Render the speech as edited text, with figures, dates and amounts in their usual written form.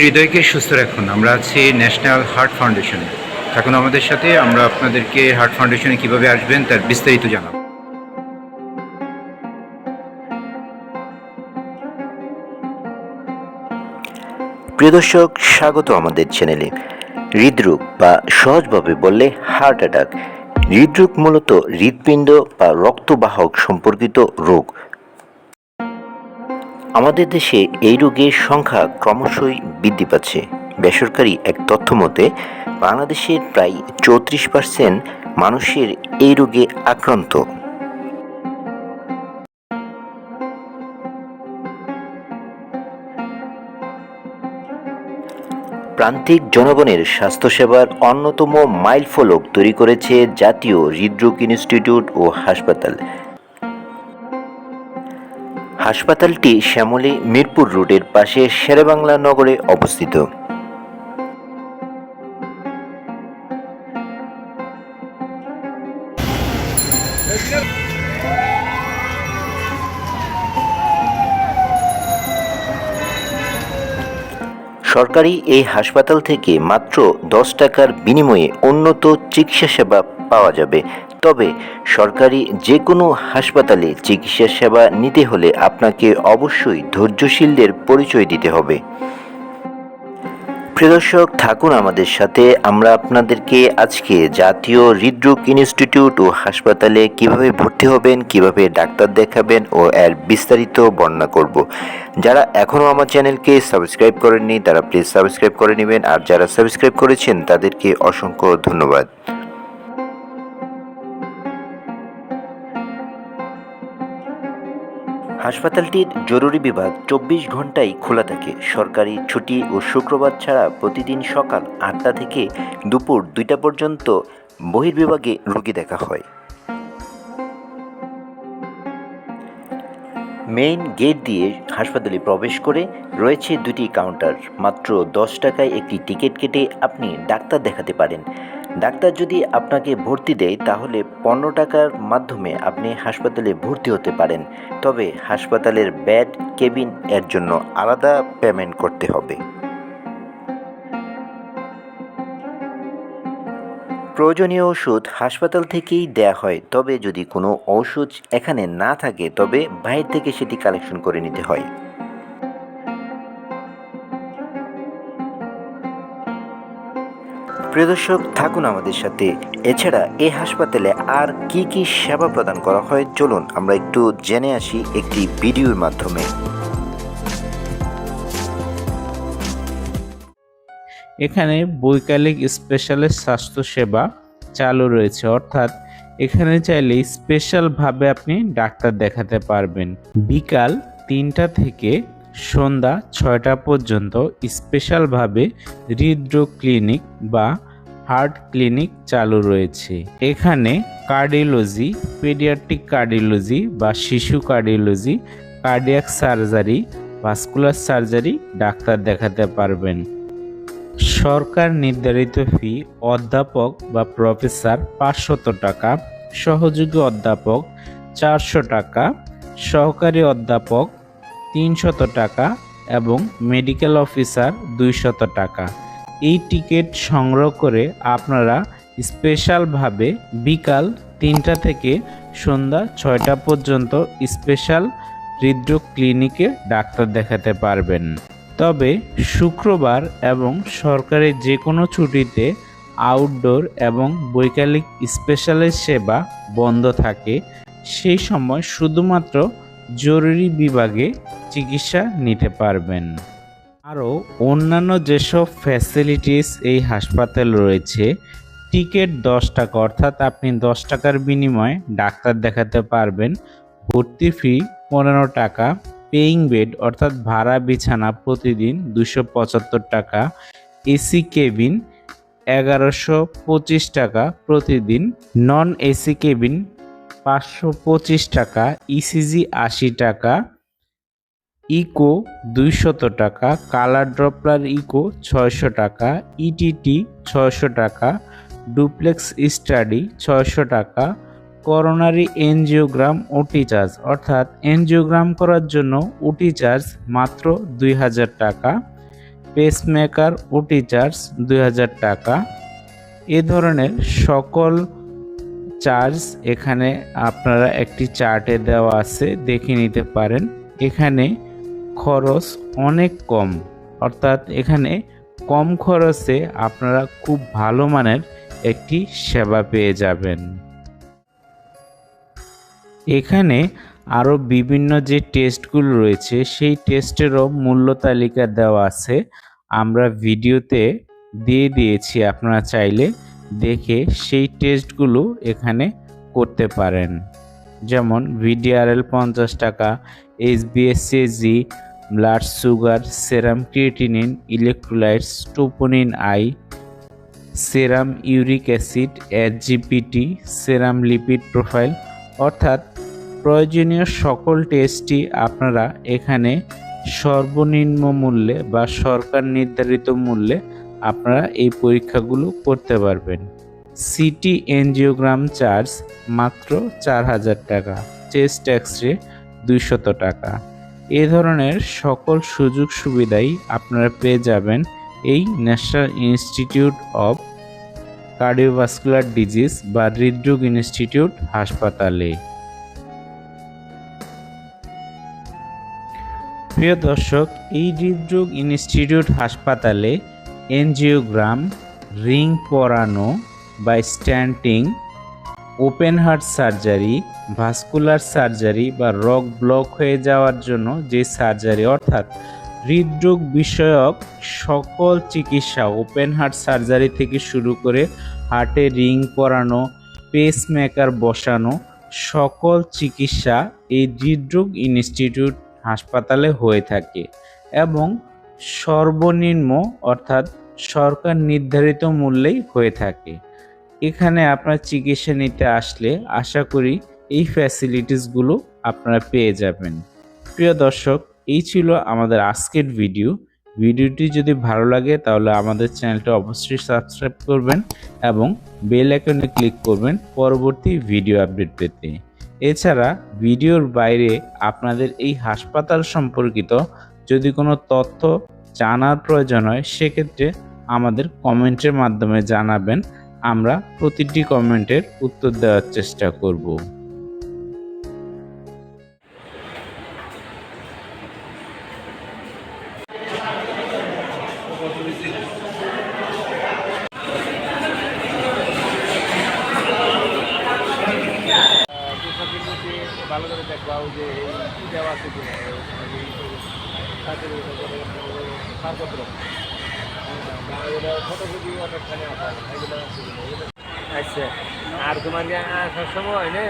হৃদয়কে সুস্থ রাখুন। আমরা আছি ন্যাশনাল হার্ট ফাউন্ডেশনে। থাকুন আমাদের সাথে, আমরা আপনাদেরকে হার্ট ফাউন্ডেশনে কিভাবে আসবেন তার বিস্তারিত জানাব। প্রিয় দর্শক, স্বাগত আমাদের চ্যানেলে। হৃদরোগ বা সহজভাবে বললে হার্ট অ্যাটাক। হৃদরোগ মূলত হৃৎপিণ্ড বা রক্তবাহক সম্পর্কিত রোগ। আমাদের দেশে এই রোগের সংখ্যা ক্রমশই বৃদ্ধি পাচ্ছে। বেসরকারি এক তথ্য মতে বাংলাদেশের প্রায় 34% মানুষের এই রোগে আক্রান্ত। প্রান্তিক জনগণের স্বাস্থ্যসেবার অন্যতম মাইলফলক তৈরি করেছে জাতীয় হৃদরোগ ইনস্টিটিউট ও হাসপাতাল। হাসপাতালটি শ্যামলী মিরপুর রোডের পাশে শেরেবাংলা নগরে অবস্থিত। সরকারি এই হাসপাতাল থেকে মাত্র 10 টাকার বিনিময়ে উন্নত চিকিৎসা সেবা পাওয়া যাবে। তবে সরকারি যে কোনো হাসপাতালে চিকিৎসা সেবা নিতে হলে আপনাকে অবশ্যই ধৈর্যশীলদের পরিচয় দিতে হবে। প্রিয় দর্শক, থাকুন আমাদের সাথে। আমরা আপনাদেরকে আজকে জাতীয় হৃদরোগ ইনস্টিটিউট ও হাসপাতালে কিভাবে ভর্তি হবেন, কিভাবে ডাক্তার দেখাবেন ও এর বিস্তারিত বর্ণনা করব। যারা এখনও আমার চ্যানেলকে সাবস্ক্রাইব করেননি তারা প্লিজ সাবস্ক্রাইব করে নেবেন, আর যারা সাবস্ক্রাইব করেছেন তাদেরকে অসংখ্য ধন্যবাদ। হাসপাতালটির জরুরি বিভাগ 24 ঘন্টাই খোলা থাকে। সরকারি ছুটি ও শুক্রবার ছাড়া প্রতিদিন সকাল 8টা থেকে দুপুর 2টা পর্যন্ত বহির্বিভাগে রোগী দেখা হয়। মেইন গেট দিয়ে হাসপাতালে প্রবেশ করে রয়েছে 2টি কাউন্টার। মাত্র 10 টাকায় একটি টিকিট কেটে আপনি ডাক্তার দেখাতে পারেন। ডাক্তার যদি আপনাকে ভর্তি দেয় তাহলে 15 টাকার মাধ্যমে আপনি হাসপাতালে ভর্তি হতে পারেন। তবে হাসপাতালের বেড, কেবিন এর জন্য আলাদা পেমেন্ট করতে হবে। প্রয়োজনীয় ওষুধ হাসপাতাল থেকেই দেয়া হয়, তবে যদি কোনো ওষুধ এখানে না থাকে তবে বাইরে থেকে সেটি কালেকশন করে নিতে হয়। প্রিয় দর্শক, থাকুন আমাদের সাথে। এছাড়া এই হাসপাতালে আর কি কি সেবা প্রদান করা হয় চলুন আমরা একটু জেনে আসি একটি ভিডিওর মাধ্যমে। এখানে বৈকালিক স্পেশালিস্ট স্বাস্থ্যসেবা চালু রয়েছে, অর্থাৎ এখানে চাইলে স্পেশালভাবে আপনি ডাক্তার দেখাতে পারবেন। বিকাল 3টা থেকে সন্ধ্যা 6টা পর্যন্ত স্পেশালভাবে হৃদরোগ ক্লিনিক বা হার্ট ক্লিনিক চালু রয়েছে। এখানে কার্ডিওলজি, পেডিয়াট্রিক কার্ডিওলজি বা শিশু cardiology, cardiac surgery, vascular surgery doctor দেখাতে পারবেন। সরকার নির্ধারিত ফি অধ্যাপক বা প্রফেসর 500 টাকা, সহযোগী অধ্যাপক 400 টাকা, সহকারী অধ্যাপক 300 টাকা এবং মেডিকেল অফিসার 200 টাকা। এই টিকিট সংগ্রহ করে আপনারা স্পেশালভাবে বিকাল 3টা থেকে সন্ধ্যা 6টা পর্যন্ত স্পেশাল হৃদরোগ ক্লিনিকে ডাক্তার দেখাতে পারবেন। তবে শুক্রবার এবং সরকারি যে কোনো ছুটিতে আউটডোর এবং বৈকালিক স্পেশালিস্ট সেবা বন্ধ থাকে। সেই সময় শুধুমাত্র জরুরি বিভাগে চিকিৎসা নিতে পারবেন। আরও অন্যান্য যেসব ফ্যাসিলিটিস এই হাসপাতালে রয়েছে, টিকিট 10 টাকা, অর্থাৎ আপনি 10 টাকার বিনিময়ে ডাক্তার দেখাতে পারবেন। ভর্তি ফি 15 টাকা, পেইং বেড অর্থাৎ ভাড়া বিছানা প্রতিদিন 275 টাকা, এসি কেবিন 1125 টাকা প্রতিদিন, নন এসি কেবিন 525 টাকা, ইসিজি 80 টাকা, ইকো 200 টাকা, কালার ড্রপলার ইকো 600 টাকা, ইটিটি 600 টাকা, ডুপ্লেক্স স্টাডি 600 টাকা, করোনারি এনজিওগ্রাম ওটি চার্জ, অর্থাৎ এনজিওগ্রাম করার জন্য ওটি চার্জ মাত্র 2000 টাকা। পেসমেকার ওটি চার্জ 2000 টাকা। এ ধরনের সকল চার্জ এখানে আপনারা একটি চার্টে দেওয়া আছে, দেখে নিতে পারেন। এখানে খরচ অনেক কম, অর্থাৎ এখানে কম খরচে আপনারা খুব ভালো মানের একটি সেবা পেয়ে যাবেন। এখানে আরও বিভিন্ন যে টেস্টগুলো রয়েছে সেই টেস্টেরও মূল্য তালিকা দেওয়া আছে, আমরা ভিডিওতে দিয়ে দিয়েছি, আপনারা চাইলে দেখে সেই টেস্টগুলো এখানে করতে পারেন। যেমন ভিডিআরএল 50 টাকা, HbA1c, blood sugar, serum creatinine, electrolytes, troponin I, serum uric acid, SGPT, serum lipid profile, অর্থাৎ প্রয়োজনীয় সকল টেস্টই আপনারা এখানে সর্বনিম্ন মূল্যে বা সরকার নির্ধারিত মূল্যে আপনারা এই পরীক্ষাগুলো করতে পারবেন। সিটি এনজিওগ্রাম চার্জ মাত্র 4000 টাকা, চেস্ট এক্স-রে 200 টাকা। এ ধরনের সকল সুযোগ সুবিধাই আপনারা পেয়ে যাবেন এই national institute of cardiovascular disease বা হৃদরোগ ইনস্টিটিউট হাসপাতালে। প্রিয় দর্শক, এই হৃদরোগ ইনস্টিটিউট হাসপাতালে এনজিওগ্রাম, রিং পরানো বা stenting, open heart surgery, vascular surgery বা রগ ব্লক হয়ে যাওয়ার জন্য যে সার্জারি, অর্থাৎ হৃদরোগ বিষয়ক সকল চিকিৎসা, ওপেন হার্ট সার্জারি থেকে শুরু করে হার্টে রিং পরানো, পেসমেকার বসানো, সকল চিকিৎসা এই হৃদরোগ ইনস্টিটিউট হাসপাতালে হয়ে থাকে এবং সর্বনিম্ন অর্থাৎ সরকার নির্ধারিত মূল্যেই হয়ে থাকে। এখানে আপনার চিকিৎসা নিতে আসলে আশা করি এই ফ্যাসিলিটিসগুলো আপনারা পেয়ে যাবেন। প্রিয় দর্শক, এই ছিল আমাদের আজকের ভিডিওটি যদি ভালো লাগে তাহলে আমাদের চ্যানেলটা অবশ্যই সাবস্ক্রাইব করবেন এবং বেল আইকনে ক্লিক করবেন পরবর্তী ভিডিও আপডেট পেতে। এছাড়া ভিডিওর বাইরে আপনাদের এই হাসপাতাল সম্পর্কিত যদি কোনো তথ্য জানার প্রয়োজন হয় সেক্ষেত্রে আমাদের কমেন্টের মাধ্যমে জানাবেন, আমরা প্রতিটি কমেন্টের উত্তর দেওয়ার চেষ্টা করব। ভালো করে দেখবা যে কি দেওয়া আছে কিনা ছাড়পত্র ফটোকপি অনেকখানে এগুলো আছে। আচ্ছা, আর তোমার আসার সময় না